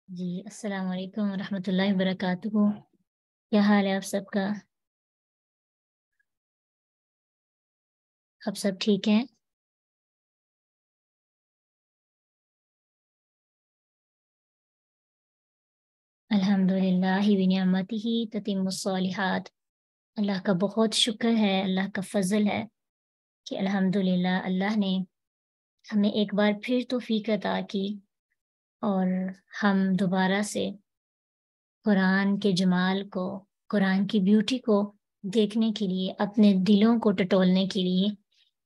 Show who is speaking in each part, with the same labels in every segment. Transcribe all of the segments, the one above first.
Speaker 1: جی السلام علیکم ورحمۃ اللہ وبرکاتہ۔ کیا حال ہے آپ سب کا؟ آپ سب ٹھیک ہیں؟ الحمد للہ بنعمتہ تتم الصالحات۔ اللہ کا بہت شکر ہے، اللہ کا فضل ہے کہ الحمد للہ اللہ نے ہمیں ایک بار پھر توفیق عطا کی اور ہم دوبارہ سے قرآن کے جمال کو، قرآن کی بیوٹی کو دیکھنے کے لیے، اپنے دلوں کو ٹٹولنے کے لیے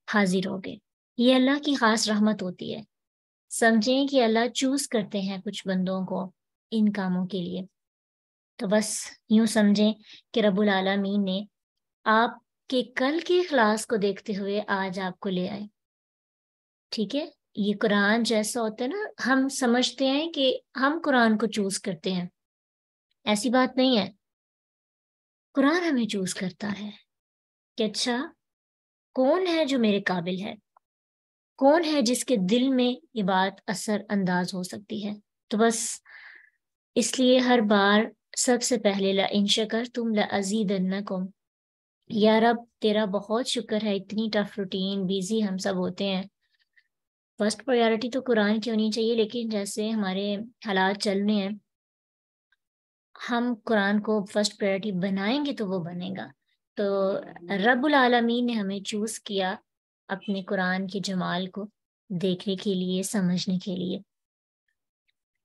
Speaker 1: حاضر ہو گئے۔ یہ اللہ کی خاص رحمت ہوتی ہے۔ سمجھیں کہ اللہ چوز کرتے ہیں کچھ بندوں کو ان کاموں کے لیے، تو بس یوں سمجھیں کہ رب العالمین نے آپ کے کل کے اخلاص کو دیکھتے ہوئے آج آپ کو لے آئے۔ ٹھیک ہے، یہ قرآن جیسا ہوتا ہے نا، ہم سمجھتے ہیں کہ ہم قرآن کو چوز کرتے ہیں، ایسی بات نہیں ہے۔ قرآن ہمیں چوز کرتا ہے کہ اچھا کون ہے جو میرے قابل ہے، کون ہے جس کے دل میں یہ بات اثر انداز ہو سکتی ہے۔ تو بس اس لیے ہر بار سب سے پہلے لَإِن شَكَرْتُمْ لَأَزِيدَنَّكُمْ، یا رب تیرا بہت شکر ہے، اتنی ٹف روٹین بیزی ہم سب ہوتے ہیں، فرسٹ پرائیورٹی تو قرآن کی ہونی چاہیے، لیکن جیسے ہمارے حالات چل رہے ہیں ہم قرآن کو فرسٹ پرائیورٹی بنائیں گے تو وہ بنے گا۔ تو رب العالمین نے ہمیں چوز کیا اپنے قرآن کے جمال کو دیکھنے کے لیے، سمجھنے کے لیے۔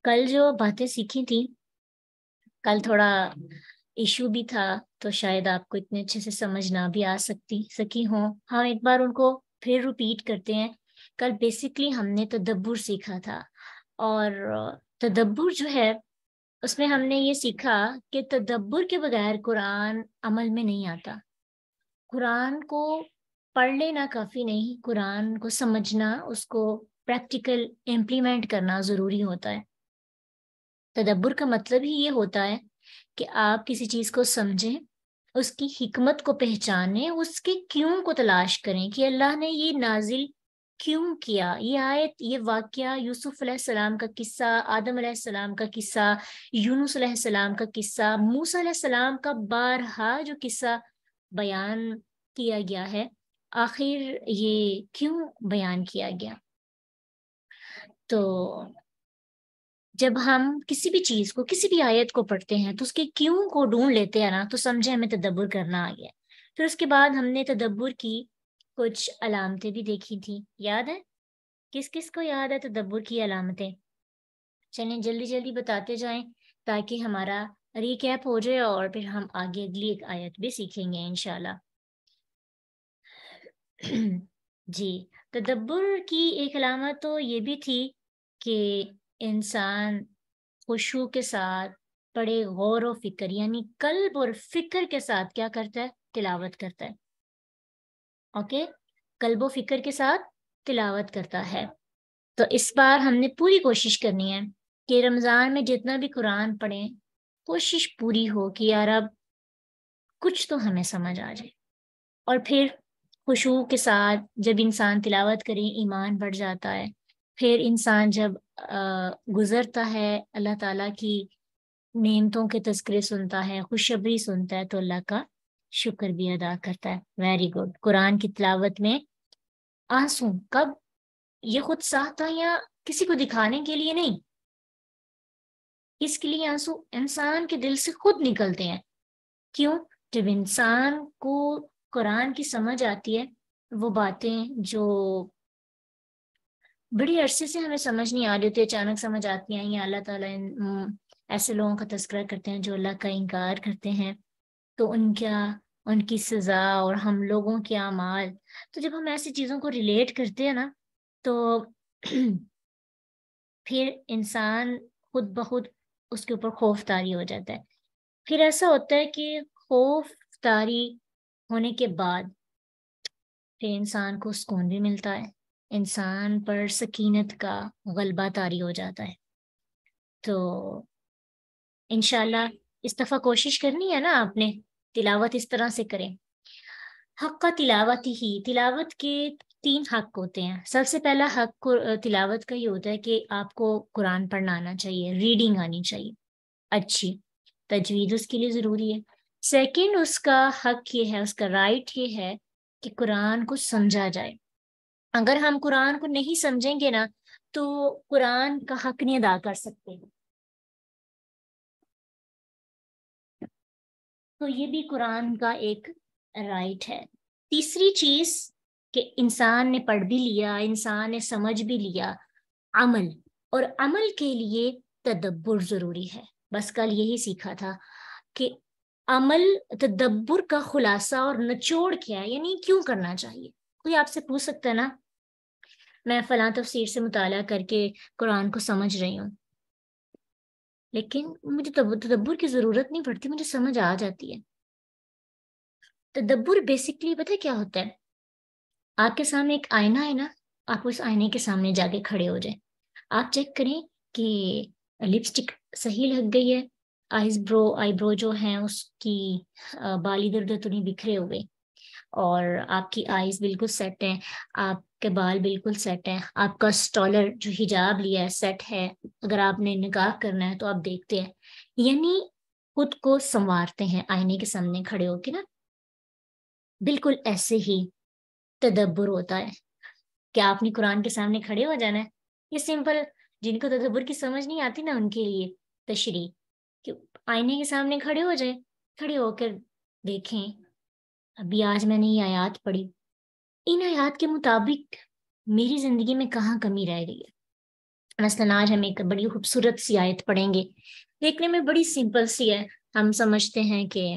Speaker 1: کل جو باتیں سیکھی تھی، کل تھوڑا ایشو بھی تھا تو شاید آپ کو اتنے اچھے سے سمجھ نہ بھی آ سکی ہوں۔ ہاں ایک بار ان کو پھر ریپیٹ کرتے ہیں۔ کل بیسیکلی ہم نے تدبر سیکھا تھا، اور تدبر جو ہے اس میں ہم نے یہ سیکھا کہ تدبر کے بغیر قرآن عمل میں نہیں آتا۔ قرآن کو پڑھ لینا کافی نہیں، قرآن کو سمجھنا، اس کو پریکٹیکل امپلیمنٹ کرنا ضروری ہوتا ہے۔ تدبر کا مطلب ہی یہ ہوتا ہے کہ آپ کسی چیز کو سمجھیں، اس کی حکمت کو پہچانیں، اس کے کیوں کو تلاش کریں کہ اللہ نے یہ نازل کیوں کیا۔ یہ آیت، یہ واقعہ، یوسف علیہ السلام کا قصہ، آدم علیہ السلام کا قصہ، یونس علیہ السلام کا قصہ، موسیٰ علیہ السلام کا بارہا جو قصہ بیان کیا گیا ہے، آخر یہ کیوں بیان کیا گیا؟ تو جب ہم کسی بھی چیز کو، کسی بھی آیت کو پڑھتے ہیں تو اس کے کیوں کو ڈھونڈ لیتے ہیں نا، تو سمجھے ہمیں تدبر کرنا آ گیا۔ پھر اس کے بعد ہم نے تدبر کی کچھ علامتیں بھی دیکھی تھی، یاد ہے؟ کس کس کو یاد ہے تدبر کی علامتیں؟ چلیں جلدی جلدی بتاتے جائیں تاکہ ہمارا ریکیپ ہو جائے، اور پھر ہم آگے اگلی ایک آیت بھی سیکھیں گے انشاءاللہ۔ جی، تدبر کی ایک علامت تو یہ بھی تھی کہ انسان خشوع کے ساتھ بڑے غور و فکر، یعنی قلب اور فکر کے ساتھ کیا کرتا ہے؟ تلاوت کرتا ہے۔ اوکے، قلب و فکر کے ساتھ تلاوت کرتا ہے۔ تو اس بار ہم نے پوری کوشش کرنی ہے کہ رمضان میں جتنا بھی قرآن پڑھیں، کوشش پوری ہو کہ یار اب کچھ تو ہمیں سمجھ آ جائے۔ اور پھر خشوع کے ساتھ جب انسان تلاوت کرے، ایمان بڑھ جاتا ہے۔ پھر انسان جب گزرتا ہے، اللہ تعالیٰ کی نعمتوں کے تذکرے سنتا ہے، خوشخبری سنتا ہے، تو اللہ کا شکر بھی ادا کرتا ہے۔ Very good. قرآن کی تلاوت میں آنسو کب؟ یہ خود ساختہ یا کسی کو دکھانے کے لیے نہیں، اس کے لیے آنسو انسان کے دل سے خود نکلتے ہیں۔ کیوں؟ جب انسان کو قرآن کی سمجھ آتی ہے، وہ باتیں جو بڑی عرصے سے ہمیں سمجھ نہیں آ رہی ہوتی، اچانک سمجھ آتی ہیں، یا اللہ تعالیٰ ایسے لوگوں کا تذکرہ کرتے ہیں جو اللہ کا انکار کرتے ہیں، تو ان کی سزا اور ہم لوگوں کے اعمال۔ تو جب ہم ایسی چیزوں کو ریلیٹ کرتے ہیں نا، تو پھر انسان خود بخود اس کے اوپر خوف طاری ہو جاتا ہے۔ پھر ایسا ہوتا ہے کہ خوف طاری ہونے کے بعد پھر انسان کو سکون بھی ملتا ہے، انسان پر سکینت کا غلبہ طاری ہو جاتا ہے۔ تو انشاءاللہ اس دفعہ کوشش کرنی ہے نا آپ نے، تلاوت اس طرح سے کریں، حق تلاوت ہی، تلاوت کے 3 حق ہوتے ہیں. سب سے پہلا حق تلاوت کا یہ ہوتا ہے کہ آپ کو قرآن پڑھنا آنا چاہیے، ریڈنگ آنی چاہیے اچھی، تجوید اس کے لیے ضروری ہے. سیکنڈ اس کا حق یہ ہے، اس کا رائٹ یہ ہے کہ قرآن کو سمجھا جائے. اگر ہم قرآن کو نہیں سمجھیں گے نا تو قرآن کا حق نہیں ادا کر سکتے. تو یہ بھی قرآن کا ایک رائٹ ہے. تیسری چیز کہ انسان نے پڑھ بھی لیا، انسان نے سمجھ بھی لیا، عمل، اور عمل کے لیے تدبر ضروری ہے. بس کل یہی سیکھا تھا کہ عمل، تدبر کا خلاصہ اور نچوڑ کیا ہے، یعنی کیوں کرنا چاہیے. کوئی آپ سے پوچھ سکتا ہے نا، میں فلاں تفسیر سے مطالعہ کر کے قرآن کو سمجھ رہی ہوں، لیکن مجھے تدبر کی ضرورت نہیں پڑتی، مجھے سمجھ آ جاتی ہے. تدبر بیسکلی پتہ کیا ہوتا ہے؟ آپ کے سامنے ایک آئینہ ہے نا، آپ اس آئینے کے سامنے جا کے کھڑے ہو جائیں، آپ چیک کریں کہ لپسٹک صحیح لگ گئی ہے، آئی برو جو ہیں اس کی بال ادھر ادھر تو نہیں بکھرے ہوئے، اور آپ کی آئیز بالکل سیٹ ہیں، آپ کے بال بالکل سیٹ ہیں، آپ کا اسٹالر جو حجاب لیا ہے سیٹ ہے. اگر آپ نے نکاح کرنا ہے تو آپ دیکھتے ہیں، یعنی خود کو سنوارتے ہیں آئینے کے سامنے کھڑے ہو کے نا. بالکل ایسے ہی تدبر ہوتا ہے کہ آپ نے قرآن کے سامنے کھڑے ہو جانا ہے. یہ سمپل، جن کو تدبر کی سمجھ نہیں آتی نا ان کے لیے تشریح کہ آئینے کے سامنے کھڑے ہو جائیں، کھڑے ہو کر دیکھیں ابھی آج میں نے یہ آیات پڑھی، ان آیات کے مطابق میری زندگی میں کہاں کمی رہ گئی ہے. مثلاً آج ہم ایک بڑی خوبصورت سی آیت پڑھیں گے، دیکھنے میں بڑی سمپل سی ہے، ہم سمجھتے ہیں کہ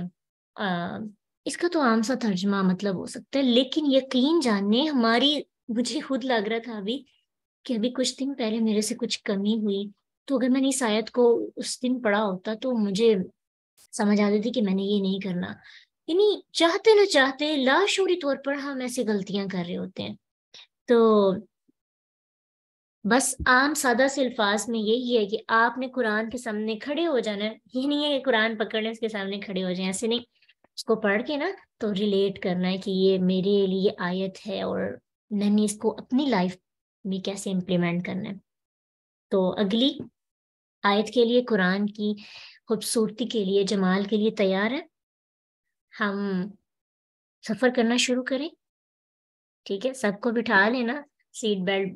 Speaker 1: اس کا تو عام سا ترجمہ مطلب ہو سکتا ہے، لیکن یقین جاننے مجھے خود لگ رہا تھا کہ ابھی کچھ دن پہلے میرے سے کچھ کمی ہوئی، تو اگر میں نے اس آیت کو اس دن پڑھا ہوتا تو مجھے سمجھ آتی تھی کہ میں نے یہ نہیں کرنا. یعنی چاہتے نہ چاہتے لاشعوری طور پر ہم ایسی غلطیاں کر رہے ہوتے ہیں. تو بس عام سادہ سے الفاظ میں یہی ہے کہ آپ نے قرآن کے سامنے کھڑے ہو جانا ہے. یہ نہیں ہے کہ قرآن پکڑ لیں اس کے سامنے کھڑے ہو جائیں، ایسے نہیں. اس کو پڑھ کے نا تو ریلیٹ کرنا ہے کہ یہ میرے لیے آیت ہے اور میں نے اس کو اپنی لائف میں کیسے امپلیمنٹ کرنا ہے. تو اگلی آیت کے لیے، قرآن کی خوبصورتی کے لیے، جمال کے لیے تیار ہے؟ ہم سفر کرنا شروع کریں. ٹھیک ہے، سب کو بٹھا لینا، سیٹ بیلٹ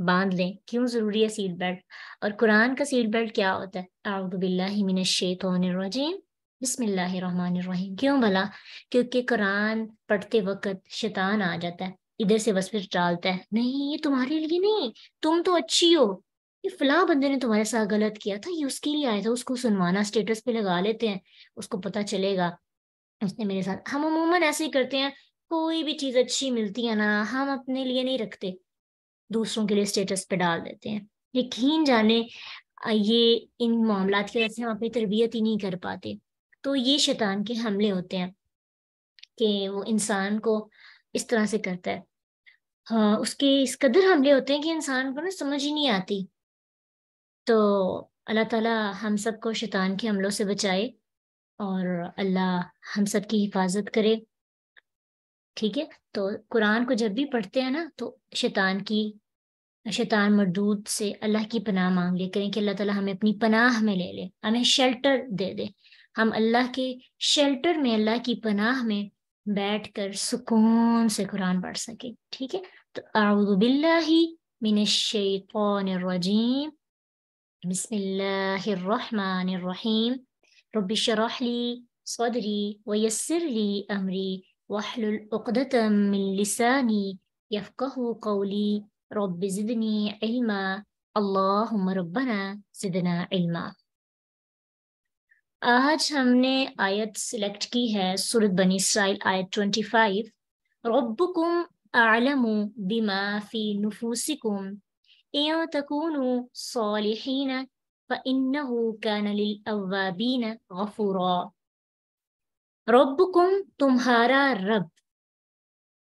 Speaker 1: باندھ لیں. کیوں ضروری ہے سیٹ بیلٹ؟ اور قرآن کا سیٹ بیلٹ کیا ہوتا ہے؟ اعوذ باللہ من الشیطان الرجیم، بسم اللہ الرحمن الرحیم. کیوں بھلا؟ کیونکہ قرآن پڑھتے وقت شیطان آ جاتا ہے، ادھر سے وسوسہ ڈالتا ہے، نہیں یہ تمہارے لیے نہیں، تم تو اچھی ہو، یہ فلاں بندے نے تمہارے ساتھ غلط کیا تھا، یہ اس کے لیے آیا تھا، اس کو سنوانا، اسٹیٹس پہ لگا لیتے ہیں، اس کو پتہ چلے گا اس نے میرے ساتھ. ہم عموماً ایسے ہی کرتے ہیں، کوئی بھی چیز اچھی ملتی ہے نا ہم اپنے لیے نہیں رکھتے، دوسروں کے لیے اسٹیٹس پہ ڈال دیتے ہیں. یقین جانے یہ ان معاملات کی وجہ سے ہم اپنی تربیت ہی نہیں کر پاتے. تو یہ شیطان کے حملے ہوتے ہیں کہ وہ انسان کو اس طرح سے کرتا ہے. ہاں، اس کے اس قدر حملے ہوتے ہیں کہ انسان کو نا سمجھ ہی نہیں آتی. تو اللہ تعالیٰ ہم سب کو شیطان کے حملوں سے بچائے اور اللہ ہم سب کی حفاظت کرے. ٹھیک ہے، تو قرآن کو جب بھی پڑھتے ہیں نا تو شیطان مردود سے اللہ کی پناہ مانگ لے کریں کہ اللہ تعالیٰ ہمیں اپنی پناہ میں لے لے، ہمیں شیلٹر دے دے، ہم اللہ کے شیلٹر میں، اللہ کی پناہ میں بیٹھ کر سکون سے قرآن پڑھ سکے. ٹھیک ہے، تو اعوذ باللہ من الشیطان الرجیم، بسم اللہ الرحمن الرحیم، رب اشرح لی صدری ویسر لی امری واحلل عقدۃ من لسانی یفقہوا قولی رب زدنی علما اللہم ربنا زدنا علما. آج ہم نے آیت سلیکٹ کی ہے سورۃ بنی اسرائیل، آیت 25. ربکم اعلم بما فی نفوسکم ان تکونوا صالحین فإنہ کان للأوابین غفورا. ربکم تمہارا رب،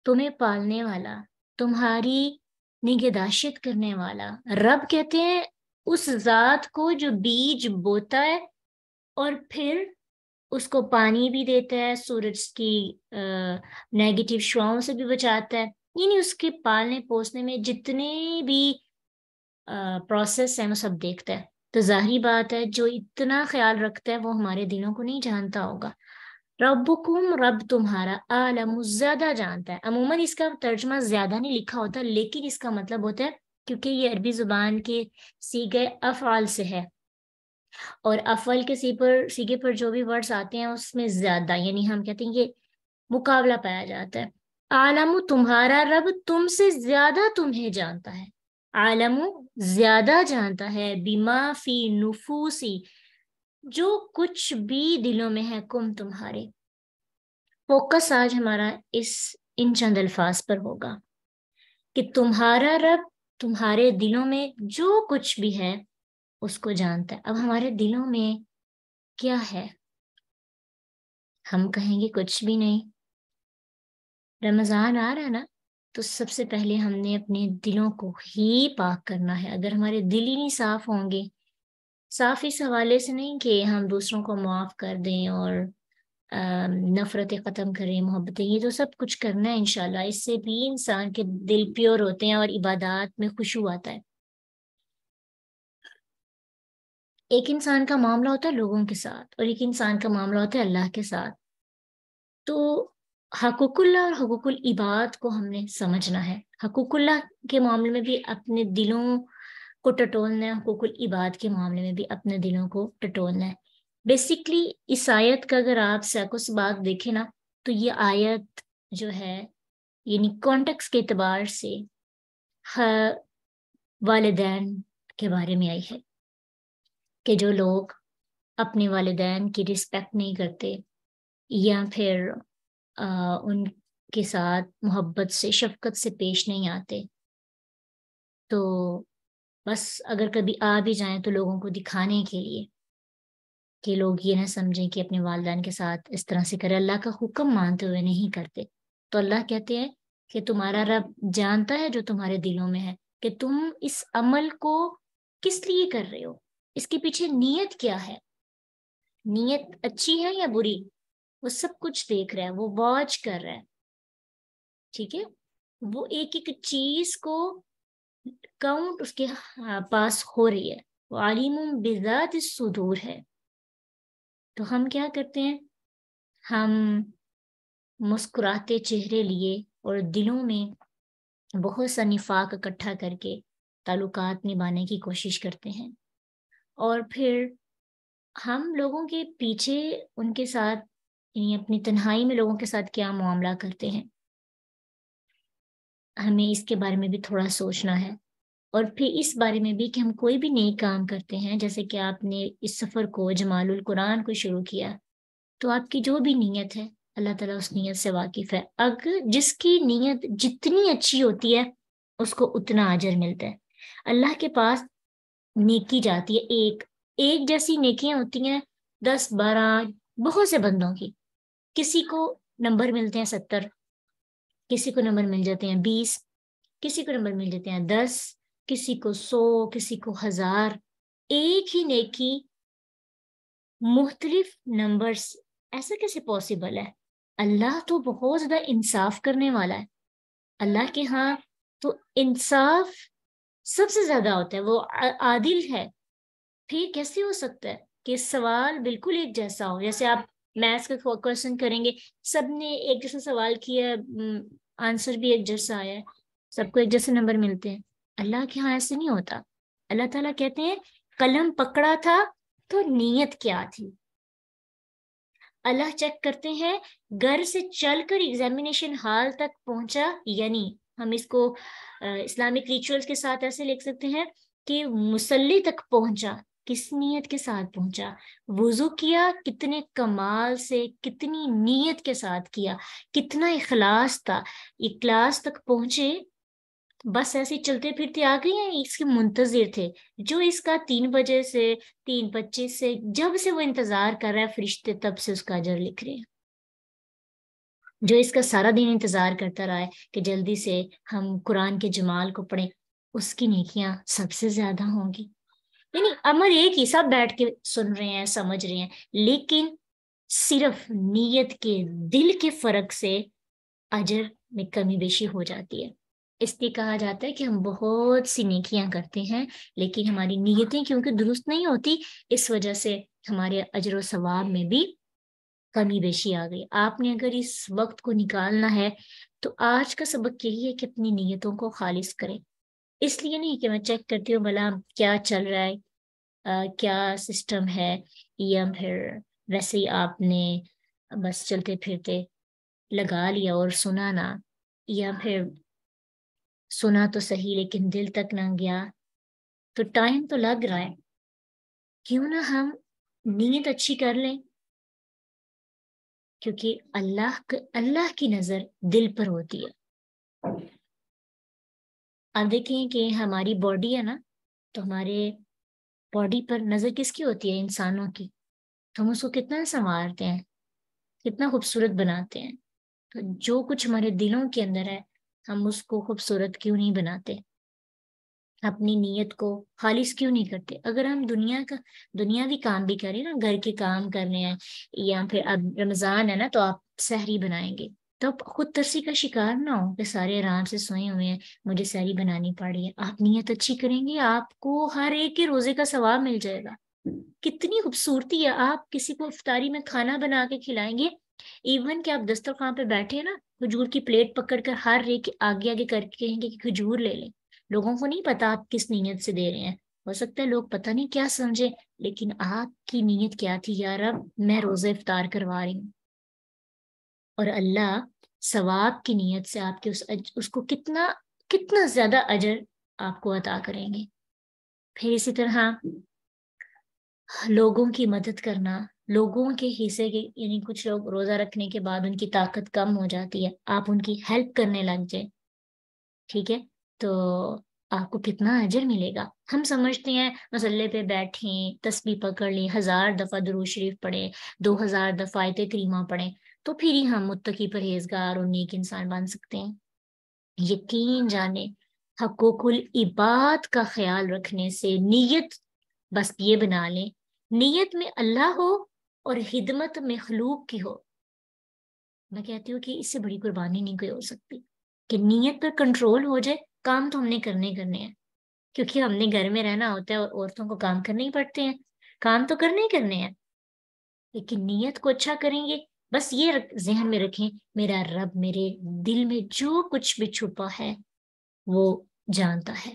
Speaker 1: تمہیں پالنے والا، تمہاری نگہداشت کرنے والا. رب کہتے ہیں اس ذات کو جو بیج بوتا ہے اور پھر اس کو پانی بھی دیتا ہے، سورج کی نیگیٹو شعاؤں سے بھی بچاتا ہے، یعنی اس کے پالنے پوسنے میں جتنے بھی پروسیس ہیں وہ سب دیکھتا ہے. تو ظاہری بات ہے جو اتنا خیال رکھتا ہے وہ ہمارے دلوں کو نہیں جانتا ہوگا. ربکم، رب تمہارا، عالم، زیادہ جانتا ہے. عموماً اس کا ترجمہ زیادہ نہیں لکھا ہوتا، لیکن اس کا مطلب ہوتا ہے کیونکہ یہ عربی زبان کے صیغہ افعال سے ہے، اور افعال کے صیغے پر جو بھی ورڈز آتے ہیں اس میں زیادہ، یعنی ہم کہتے ہیں یہ مقابلہ پایا جاتا ہے. عالم، تمہارا رب تم سے زیادہ تمہیں جانتا ہے. عالم، زیادہ جانتا ہے، بما فی نفوسی، جو کچھ بھی دلوں میں ہے، کم تمہارے. فوکس آج ہمارا ان چند الفاظ پر ہوگا کہ تمہارا رب تمہارے دلوں میں جو کچھ بھی ہے اس کو جانتا ہے. اب ہمارے دلوں میں کیا ہے؟ ہم کہیں گے کچھ بھی نہیں. رمضان آ رہا ہے نا، تو سب سے پہلے ہم نے اپنے دلوں کو ہی پاک کرنا ہے. اگر ہمارے دل ہی نہیں صاف ہوں گے، صاف اس حوالے سے نہیں کہ ہم دوسروں کو معاف کر دیں اور نفرتیں ختم کریں، محبتیں، یہ تو سب کچھ کرنا ہے انشاءاللہ. اس سے بھی انسان کے دل پیور ہوتے ہیں اور عبادات میں خشوع آتا ہے. ایک انسان کا معاملہ ہوتا ہے لوگوں کے ساتھ، اور ایک انسان کا معاملہ ہوتا ہے اللہ کے ساتھ. تو حقوق اللہ اور حقوق العباد کو ہم نے سمجھنا ہے. حقوق اللہ کے معاملے میں بھی اپنے دلوں کو ٹٹولنا ہے، حقوق العباد کے معاملے میں بھی اپنے دلوں کو ٹٹولنا ہے. بیسکلی اس آیت کا اگر آپ سیکو سباق دیکھیں نا، تو یہ آیت جو ہے یعنی کانٹیکس کے اعتبار سے والدین کے بارے میں آئی ہے کہ جو لوگ اپنے والدین کی رسپیکٹ نہیں کرتے یا پھر ان کے ساتھ محبت سے، شفقت سے پیش نہیں آتے، تو بس اگر کبھی آ بھی جائیں تو لوگوں کو دکھانے کے لیے کہ لوگ یہ نہ سمجھیں کہ اپنے والدین کے ساتھ اس طرح سے کرے، اللہ کا حکم مانتے ہوئے نہیں کرتے. تو اللہ کہتے ہیں کہ تمہارا رب جانتا ہے جو تمہارے دلوں میں ہے، کہ تم اس عمل کو کس لیے کر رہے ہو، اس کے پیچھے نیت کیا ہے، نیت اچھی ہے یا بری، وہ سب کچھ دیکھ رہا ہے، وہ واچ کر رہا ہے. ٹھیک ہے، وہ ایک ایک چیز کو کاؤنٹ اس کے پاس ہو رہی ہے. وہ علیم بذات الصدور ہے. تو ہم کیا کرتے ہیں؟ ہم مسکراتے چہرے لیے اور دلوں میں بہت سا نفاق اکٹھا کر کے تعلقات نبھانے کی کوشش کرتے ہیں، اور پھر ہم لوگوں کے پیچھے ان کے ساتھ، یعنی اپنی تنہائی میں لوگوں کے ساتھ کیا معاملہ کرتے ہیں، ہمیں اس کے بارے میں بھی تھوڑا سوچنا ہے. اور پھر اس بارے میں بھی کہ ہم کوئی بھی نیک کام کرتے ہیں، جیسے کہ آپ نے اس سفر کو، جمال القرآن کو شروع کیا، تو آپ کی جو بھی نیت ہے اللہ تعالیٰ اس نیت سے واقف ہے. اگر جس کی نیت جتنی اچھی ہوتی ہے اس کو اتنا اجر ملتا ہے. اللہ کے پاس نیکی جاتی ہے، ایک جیسی نیکیاں ہوتی ہیں 10 12 بہت سے بندوں کی. کسی کو نمبر ملتے ہیں 70، کسی کو نمبر مل جاتے ہیں 20، کسی کو نمبر مل جاتے ہیں 10، کسی کو 100، کسی کو 1000. ایک ہی نیکی مختلف نمبرز، ایسا کیسے پاسبل ہے؟ اللہ تو بہت زیادہ انصاف کرنے والا ہے. اللہ کے ہاں تو انصاف سب سے زیادہ ہوتا ہے، وہ عادل ہے. پھر کیسے ہو سکتا ہے کہ سوال بالکل ایک جیسا ہو؟ جیسے آپ میتھس کا کوشچن کریں گے، سب نے ایک جیسا سوال کیا، آنسر بھی ایک جیسا آیا ہے، سب کو ایک جیسے نمبر ملتے ہیں. اللہ کے ہاں ایسے نہیں ہوتا. اللہ تعالیٰ کہتے ہیں قلم پکڑا تھا تو نیت کیا تھی. اللہ چیک کرتے ہیں گھر سے چل کر ایگزامینیشن ہال تک پہنچا، یعنی ہم اس کو اسلامک ریچولز کے ساتھ ایسے لکھ سکتے ہیں کہ مصلی تک پہنچا، کس نیت کے ساتھ پہنچا، وضو کیا کتنے کمال سے، کتنی نیت کے ساتھ کیا، کتنا اخلاص تھا. اخلاص تک پہنچے بس ایسے چلتے پھرتے آ گئی ہیں؟ اس کے منتظر تھے جو اس کا 3 بجے سے 3:25 سے جب سے وہ انتظار کر رہا ہے، فرشتے تب سے اس کا اجر لکھ رہے ہیں. جو اس کا سارا دن انتظار کرتا رہا ہے کہ جلدی سے ہم قرآن کے جمال کو پڑھیں، اس کی نیکیاں سب سے زیادہ ہوں گی. یعنی عمل ایک ہی، سب بیٹھ کے سن رہے ہیں، سمجھ رہے ہیں، لیکن صرف نیت کے، دل کے فرق سے اجر میں کمی بیشی ہو جاتی ہے۔ اس لیے کہا جاتا ہے کہ ہم بہت سی نیکیاں کرتے ہیں لیکن ہماری نیتیں کیونکہ درست نہیں ہوتی، اس وجہ سے ہمارے اجر و ثواب میں بھی کمی بیشی آ گئی۔ آپ نے اگر اس وقت کو نکالنا ہے تو آج کا سبق یہی ہے کہ اپنی نیتوں کو خالص کریں۔ اس لیے نہیں کہ میں چیک کرتی ہوں بھلا کیا چل رہا ہے، کیا سسٹم ہے، یا پھر ویسے ہی آپ نے بس چلتے پھرتے لگا لیا اور سنا نہ، یا پھر سنا تو صحیح لیکن دل تک نہ گیا، تو ٹائم تو لگ رہا ہے، کیوں نہ ہم نیت اچھی کر لیں، کیونکہ اللہ کی نظر دل پر ہوتی ہے۔ آپ دیکھیں کہ ہماری باڈی ہے نا، تو ہمارے باڈی پر نظر کس کی ہوتی ہے؟ انسانوں کی۔ تو ہم اس کو کتنا سنوارتے ہیں، کتنا خوبصورت بناتے ہیں، تو جو کچھ ہمارے دلوں کے اندر ہے ہم اس کو خوبصورت کیوں نہیں بناتے؟ اپنی نیت کو خالص کیوں نہیں کرتے؟ اگر ہم دنیاوی کام بھی کریں نا، گھر کے کام کرنے ہیں، یا پھر اب رمضان ہے نا تو آپ سحری بنائیں گے، تو آپ خود ترسی کا شکار نہ ہو کہ سارے آرام سے سوئے ہوئے ہیں، مجھے سحری بنانی پڑ رہی ہے۔ آپ نیت اچھی کریں گے، آپ کو ہر ایک کے روزے کا ثواب مل جائے گا۔ کتنی خوبصورتی ہے، آپ کسی کو افطاری میں کھانا بنا کے کھلائیں گے، ایون کہ آپ دسترخوان پہ بیٹھے ہیں نا، کھجور کی پلیٹ پکڑ کر ہر ایک آگے آگے کر کے کہیں گے کہ کھجور لے لیں۔ لوگوں کو نہیں پتا آپ کس نیت سے دے رہے ہیں، ہو سکتا ہے لوگ پتہ نہیں کیا سمجھے، لیکن آپ کی نیت کیا تھی؟ یا رب میں روزہ افطار کروا رہی ہوں، اور اللہ ثواب کی نیت سے آپ کے اس کو کتنا کتنا زیادہ اجر آپ کو عطا کریں گے۔ پھر اسی طرح لوگوں کی مدد کرنا، لوگوں کے حصے کے، یعنی کچھ لوگ روزہ رکھنے کے بعد ان کی طاقت کم ہو جاتی ہے، آپ ان کی ہیلپ کرنے لگ جائیں، ٹھیک ہے، تو آپ کو کتنا اجر ملے گا۔ ہم سمجھتے ہیں مصلے پہ بیٹھیں، تسبیح پکڑ لیں، 1000 دفعہ درود شریف پڑھیں، 2000 دفعہ آیت کریمہ پڑھیں، تو پھر ہی ہم متقی، پرہیزگار اور نیک انسان بن سکتے ہیں۔ یقین جانے، حقوق العباد کا خیال رکھنے سے نیت بس یہ بنا لیں، نیت میں اللہ ہو اور خدمت مخلوق کی ہو، میں کہتی ہوں کہ اس سے بڑی قربانی نہیں کوئی ہو سکتی، کہ نیت پر کنٹرول ہو جائے۔ کام تو ہم نے کرنے ہیں، کیونکہ ہم نے گھر میں رہنا ہوتا ہے اور عورتوں کو کام کرنے ہی پڑتے ہیں، کام تو کرنے ہی کرنے ہیں، لیکن نیت کو اچھا کریں گے۔ بس یہ ذہن میں رکھیں، میرا رب میرے دل میں جو کچھ بھی چھپا ہے وہ جانتا ہے۔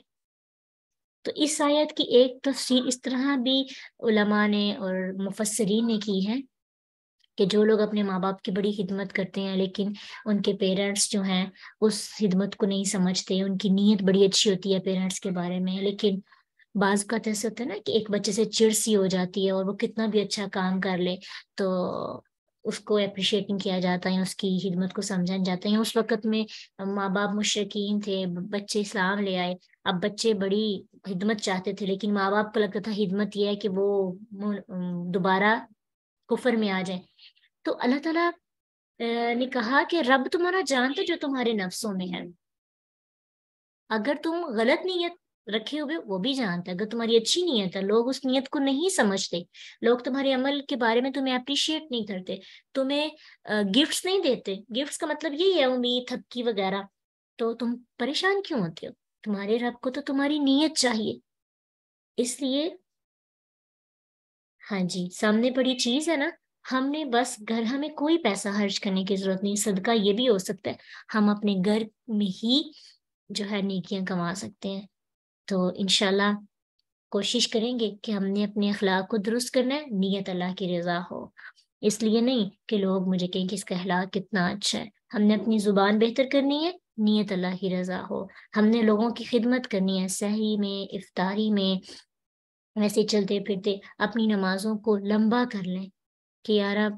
Speaker 1: تو اس آیت کی ایک تفسیر اس طرح بھی علماء نے اور مفسرین نے کی ہے کہ جو لوگ اپنے ماں باپ کی بڑی خدمت کرتے ہیں لیکن ان کے پیرنٹس جو ہیں اس خدمت کو نہیں سمجھتے، ان کی نیت بڑی اچھی ہوتی ہے پیرنٹس کے بارے میں، لیکن بعض کا ایسے ہوتا ہے نا کہ ایک بچے سے چڑ سی ہو جاتی ہے اور وہ کتنا بھی اچھا کام کر لے تو اس کو اپریشیٹ نہیں کیا جاتا ہے، اس کی خدمت کو سمجھا نہیں جاتا ہے۔ اس وقت میں ماں باپ مشرکین تھے، بچے اسلام لے آئے، اب بچے بڑی خدمت چاہتے تھے لیکن ماں باپ کو لگتا تھا خدمت یہ ہے کہ وہ دوبارہ کفر میں آ جائیں، تو اللہ تعالیٰ نے کہا کہ رب تمہارا جانتا جو تمہارے نفسوں میں ہے، اگر تم غلط نیت رکھے ہوئے وہ بھی جانتا ہے، اگر تمہاری اچھی نیت ہے لوگ اس نیت کو نہیں سمجھتے، لوگ تمہارے عمل کے بارے میں تمہیں اپریشیٹ نہیں کرتے، تمہیں گفٹس نہیں دیتے، گفٹس کا مطلب یہی ہے امید، تھپکی وغیرہ، تو تم پریشان کیوں ہوتے ہو؟ تمہارے رب کو تو تمہاری نیت چاہیے۔ اس لیے ہاں جی، سامنے پڑی چیز ہے نا، ہم نے بس ہمیں کوئی پیسہ خرچ کرنے کی ضرورت نہیں، صدقہ یہ بھی ہو سکتا ہے، ہم اپنے گھر میں ہی جو ہے نیکیاں کما سکتے ہیں۔ تو انشاءاللہ کوشش کریں گے کہ ہم نے اپنے اخلاق کو درست کرنا ہے، نیت اللہ کی رضا ہو، اس لیے نہیں کہ لوگ مجھے کہیں کہ اس کا اخلاق کتنا اچھا ہے۔ ہم نے اپنی زبان بہتر کرنی ہے، نیت اللہ کی رضا ہو، ہم نے لوگوں کی خدمت کرنی ہے، سحری میں، افطاری میں، ویسے چلتے پھرتے اپنی نمازوں کو لمبا کر لیں کہ یار اب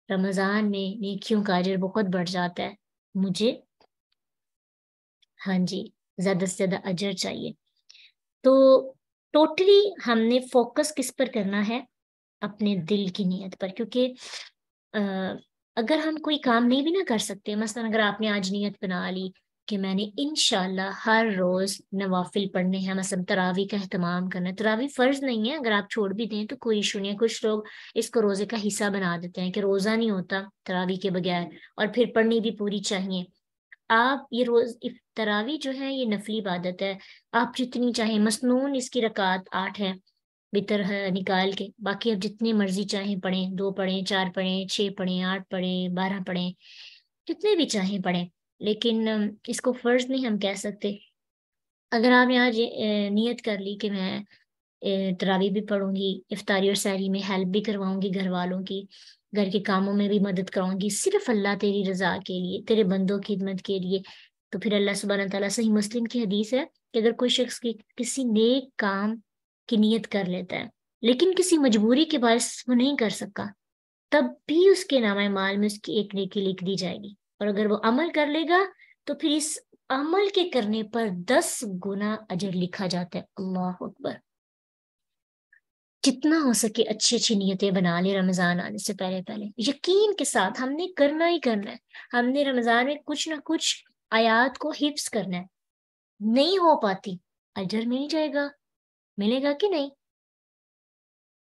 Speaker 1: رمضان میں نیکیوں کا اجر بہت بڑھ جاتا ہے، مجھے ہاں جی زیادہ سے زیادہ اجر چاہیے۔ تو ٹوٹلی ہم نے فوکس کس پر کرنا ہے؟ اپنے دل کی نیت پر، کیونکہ اگر ہم کوئی کام نہیں بھی نہ کر سکتے، مثلا اگر آپ نے آج نیت بنا لی کہ میں نے انشاءاللہ ہر روز نوافل پڑھنے ہیں، مثلا تراویح کا اہتمام کرنا ہے۔ تراویح فرض نہیں ہے، اگر آپ چھوڑ بھی دیں تو کوئی ایشو نہیں ہے۔ کچھ لوگ اس کو روزے کا حصہ بنا دیتے ہیں کہ روزہ نہیں ہوتا تراویح کے بغیر، اور پھر پڑھنی بھی پوری چاہیے۔ آپ یہ تراویح جو ہے یہ نفلی عبادت ہے، آپ جتنی چاہیں، مسنون اس کی رکعت 8 ہے، بتر ہے نکال کے، باقی آپ جتنی مرضی چاہیں پڑھیں، 2 پڑھیں، 4 پڑھیں، 6 پڑھیں، 8 پڑھیں، 12 پڑھیں، جتنے بھی چاہیں پڑھیں، لیکن اس کو فرض نہیں ہم کہہ سکتے۔ اگر آپ نے آج نیت کر لی کہ میں تراویح بھی پڑھوں گی، افطاری اور سحری میں ہیلپ بھی کرواؤں گی گھر والوں کی، گھر کے کاموں میں بھی مدد کراؤں گی، صرف اللہ تیری رضا کے لیے، تیرے بندوں کی خدمت کے لیے، تو پھر اللہ سبحانہ تعالیٰ، صحیح مسلم کی حدیث ہے کہ اگر کوئی شخص کسی نیک کام کی نیت کر لیتا ہے لیکن کسی مجبوری کے باعث وہ نہیں کر سکا، تب بھی اس کے نامہ اعمال میں اس کی ایک نیکی لکھ دی جائے گی، اور اگر وہ عمل کر لے گا تو پھر اس عمل کے کرنے پر 10 گنا اجر لکھا جاتا ہے۔ اللہ اکبر! جتنا ہو سکے اچھی اچھی نیتیں بنا لے رمضان آنے سے پہلے پہلے، یقین کے ساتھ ہم نے کرنا ہی کرنا ہے۔ ہم نے رمضان میں کچھ نہ کچھ آیات کو حفظ کرنا ہے، نہیں ہو پاتی اجر مل جائے گا، ملے گا کہ نہیں؟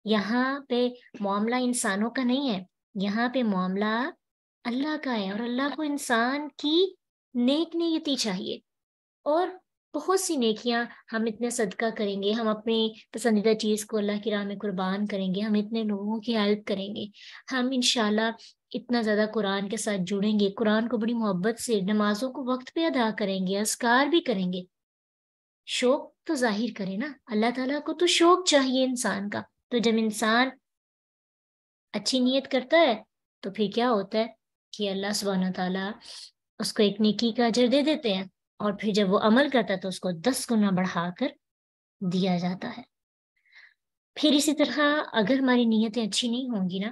Speaker 1: یہاں پہ معاملہ انسانوں کا نہیں ہے، یہاں پہ معاملہ اللہ کا ہے، اور اللہ کو انسان کی نیک نیتی چاہیے، اور بہت سی نیکیاں ہم اتنے صدقہ کریں گے، ہم اپنی پسندیدہ چیز کو اللہ کی راہ میں قربان کریں گے، ہم اتنے لوگوں کی ہیلپ کریں گے، ہم انشاءاللہ اتنا زیادہ قرآن کے ساتھ جڑیں گے، قرآن کو بڑی محبت سے، نمازوں کو وقت پہ ادا کریں گے، اذکار بھی کریں گے۔ شوق تو ظاہر کرے نا، اللہ تعالیٰ کو تو شوق چاہیے انسان کا، تو جب انسان اچھی نیت کرتا ہے تو پھر کیا ہوتا ہے کہ اللہ سبحانہ تعالیٰ اس کو ایک نیکی کا اجر دے دیتے ہیں، اور پھر جب وہ عمل کرتا ہے تو اس کو 10 گنا بڑھا کر دیا جاتا ہے۔ پھر اسی طرح اگر ہماری نیتیں اچھی نہیں ہوں گی نا،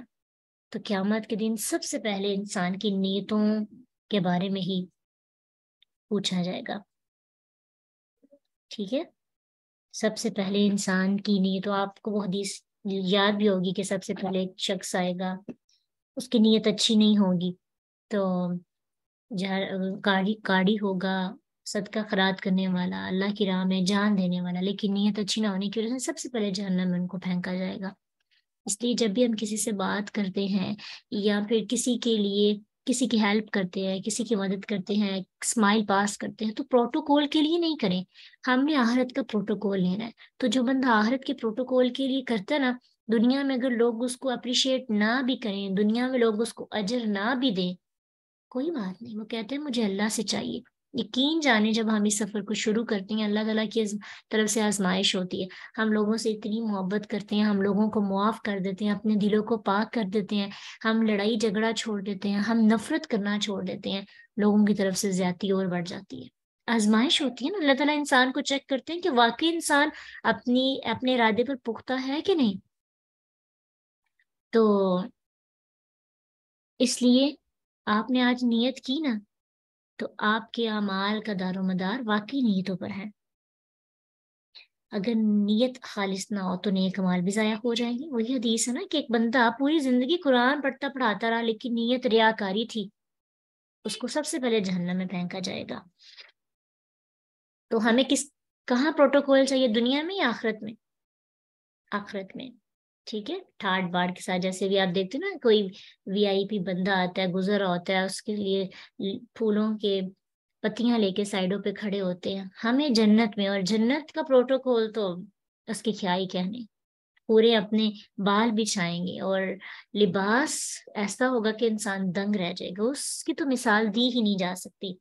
Speaker 1: تو قیامت کے دن سب سے پہلے انسان کی نیتوں کے بارے میں ہی پوچھا جائے گا، ٹھیک ہے؟ سب سے پہلے انسان کی نیت، تو آپ کو وہ حدیث یاد بھی ہوگی کہ سب سے پہلے ایک شخص آئے گا، اس کی نیت اچھی نہیں ہوگی تو کاڑی ہوگا، صدقہ خیرات کرنے والا، اللہ کی راہ میں جان دینے والا، لیکن نیت اچھی نہ ہونے کی وجہ سے سب سے پہلے جہنم میں ان کو پھینکا جائے گا۔ اس لیے جب بھی ہم کسی سے بات کرتے ہیں یا پھر کسی کے لیے کسی کی ہیلپ کرتے ہیں، کسی کی مدد کرتے ہیں، اسمائل پاس کرتے ہیں، تو پروٹوکول کے لیے نہیں کریں، ہم نے آخرت کا پروٹوکول لینا ہے۔ تو جو بندہ آخرت کے پروٹوکول کے لیے کرتا ہے نا، دنیا میں اگر لوگ اس کو اپریشیٹ نہ بھی کریں، دنیا میں لوگ اس کو اجر نہ بھی دیں، کوئی بات نہیں، وہ کہتے ہیں مجھے اللہ سے چاہیے۔ یقین جانے جب ہم اس سفر کو شروع کرتے ہیں، اللہ تعالیٰ کی طرف سے آزمائش ہوتی ہے، ہم لوگوں سے اتنی محبت کرتے ہیں، ہم لوگوں کو معاف کر دیتے ہیں، اپنے دلوں کو پاک کر دیتے ہیں، ہم لڑائی جھگڑا چھوڑ دیتے ہیں، ہم نفرت کرنا چھوڑ دیتے ہیں، لوگوں کی طرف سے زیادتی اور بڑھ جاتی ہے۔ آزمائش ہوتی ہے نا، اللہ تعالیٰ انسان کو چیک کرتے ہیں کہ واقعی انسان اپنے ارادے پر پختہ ہے کہ نہیں۔ تو اس لیے آپ نے آج نیت کی نا، تو آپ کے اعمال کا دار و مدار واقعی نیتوں پر ہے۔ اگر نیت خالص نہ ہو تو نیک اعمال بھی ضائع ہو جائیں گے۔ وہی حدیث ہے نا کہ ایک بندہ پوری زندگی قرآن پڑھتا پڑھاتا رہا لیکن نیت ریاکاری تھی، اس کو سب سے پہلے جہنم میں پھینکا جائے گا۔ تو ہمیں کہاں پروٹوکول چاہیے، دنیا میں یا آخرت میں؟ آخرت میں، ٹھیک ہے؟ ٹھاٹ باٹ کے ساتھ، جیسے بھی آپ دیکھتے نا کوئی وی آئی پی بندہ آتا ہے، گزر ہوتا ہے، اس کے لیے پھولوں کے پتیاں لے کے سائڈوں پہ کھڑے ہوتے ہیں۔ ہمیں جنت میں، اور جنت کا پروٹوکول تو اس کے کیا ہی کہنے، پورے اپنے بال بچھائیں گے اور لباس ایسا ہوگا کہ انسان دنگ رہ جائے گا، اس کی تو مثال دی ہی نہیں جا سکتی۔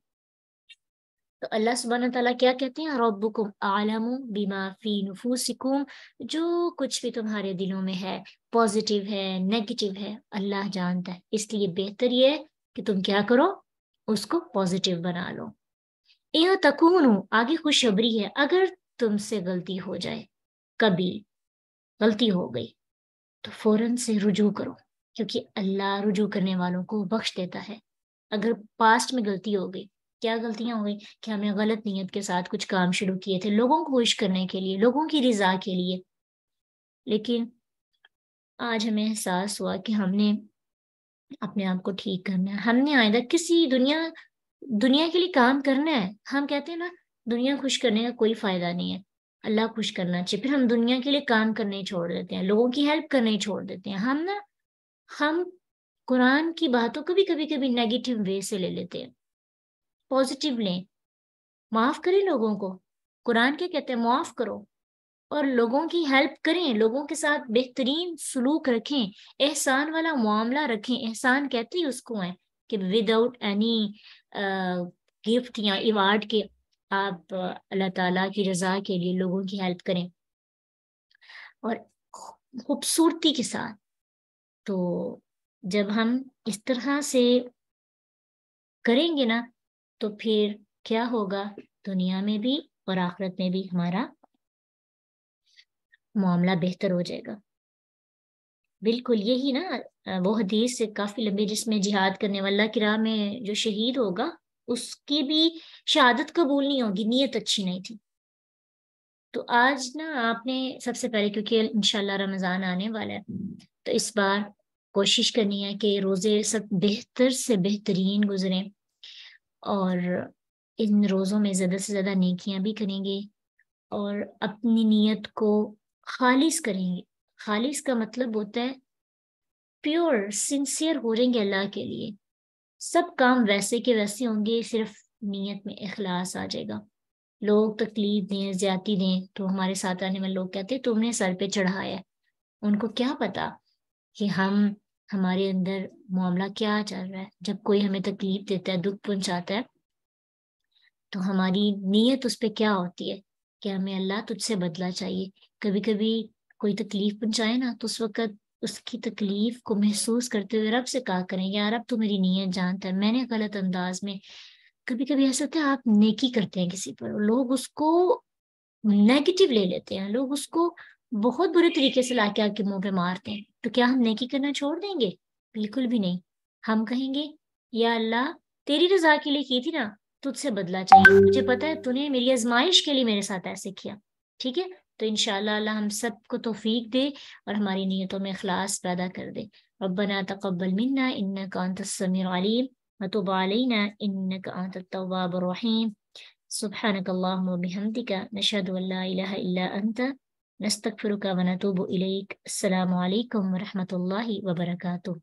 Speaker 1: تو اللہ سبحانہ تعالیٰ کیا کہتے ہیں، ربکم اعلم بما فی نفوسکم، جو کچھ بھی تمہارے دلوں میں ہے، پازیٹیو ہے نیگیٹو ہے، اللہ جانتا ہے، اس لیے بہتر یہ ہے کہ تم کیا کرو، اس کو پازیٹیو بنا لو۔ یہ تکون آگے خوشخبری ہے، اگر تم سے غلطی ہو جائے، کبھی غلطی ہو گئی تو فوراً سے رجوع کرو، کیونکہ اللہ رجوع کرنے والوں کو بخش دیتا ہے۔ اگر پاسٹ میں غلطی ہو گئی، کیا غلطیاں ہو گئی کہ ہم نے غلط نیت کے ساتھ کچھ کام شروع کیے تھے، لوگوں کو خوش کرنے کے لیے، لوگوں کی رضا کے لیے، لیکن آج ہمیں احساس ہوا کہ ہم نے اپنے آپ کو ٹھیک کرنا ہے، ہم نے آئندہ دنیا کے لیے کام کرنا ہے. ہم کہتے ہیں نا دنیا خوش کرنے کا کوئی فائدہ نہیں ہے, اللہ خوش کرنا چاہیے. پھر ہم دنیا کے لیے کام کرنے ہی چھوڑ دیتے ہیں, لوگوں کی ہیلپ کرنے ہی چھوڑ دیتے ہیں. ہم قرآن کی باتوں کو بھی کبھی کبھی نیگیٹو وے سے لے لیتے ہیں. پازیٹیو لیں, معاف کریں لوگوں کو. قرآن کیا کہتے ہیں؟ معاف کرو اور لوگوں کی ہیلپ کریں, لوگوں کے ساتھ بہترین سلوک رکھیں, احسان والا معاملہ رکھیں. احسان کہتے ہی اس کو ہیں کہ وداؤٹ اینی گفٹ یا ایوارڈ کے آپ اللہ تعالیٰ کی رضا کے لیے لوگوں کی ہیلپ کریں اور خوبصورتی کے ساتھ. تو جب ہم اس طرح سے کریں گے نا تو پھر کیا ہوگا, دنیا میں بھی اور آخرت میں بھی ہمارا معاملہ بہتر ہو جائے گا. بالکل یہی نا وہ حدیث سے کافی لمبی جس میں جہاد کرنے والا کی راہ میں جو شہید ہوگا اس کی بھی شہادت قبول نہیں ہوگی, نیت اچھی نہیں تھی. تو آج نا آپ نے سب سے پہلے, کیونکہ انشاءاللہ رمضان آنے والا ہے, تو اس بار کوشش کرنی ہے کہ روزے سب بہتر سے بہترین گزریں اور ان روزوں میں زیادہ سے زیادہ نیکیاں بھی کریں گے اور اپنی نیت کو خالص کریں گے. خالص کا مطلب ہوتا ہے پیور, سنسیئر ہو جائیں گے اللہ کے لیے. سب کام ویسے کے ویسے ہوں گے, صرف نیت میں اخلاص آ جائے گا. لوگ تکلیف دیں, زیادتی دیں, تو ہمارے ساتھ آنے والے لوگ کہتے ہیں تم نے سر پہ چڑھایا ہے. ان کو کیا پتا کہ ہمارے اندر معاملہ کیا چل رہا ہے. جب کوئی ہمیں تکلیف دیتا ہے, دکھ پہنچاتا ہے, تو ہماری نیت اس پہ کیا ہوتی ہے کہ ہمیں اللہ تجھ سے بدلہ چاہیے. کبھی کبھی کوئی تکلیف پہنچائے نا تو اس وقت اس کی تکلیف کو محسوس کرتے ہوئے رب سے کہا کریں, یا رب تو میری نیت جانتا ہے, میں نے غلط انداز میں. کبھی کبھی ایسا ہوتا ہے آپ نیکی کرتے ہیں کسی پر, لوگ اس کو نیگیٹو لے لیتے ہیں, لوگ اس کو بہت برے طریقے سے لا کے آپ کے منہ پہ مارتے ہیں. تو کیا ہم نیکی کرنا چھوڑ دیں گے؟ بالکل بھی نہیں. ہم کہیں گے یا اللہ تیری رضا کے لیے کی تھی نا, تجھ سے بدلہ چاہیے, مجھے پتا ہے تو نے میری آزمائش کے لیے میرے ساتھ ایسے کیا. ٹھیک ہے, تو انشاءاللہ اللہ ہم سب کو توفیق دے اور ہماری نیتوں میں اخلاص پیدا کر دے. ربنا تقبل منا انك انت السميع العليم وتب علينا انك انت التواب الرحيم. سبحانك اللهم وبحمدك نشهد ان لا اله الا انت نستغفرك ونتوب اليك. السلام عليكم ورحمة الله وبركاته.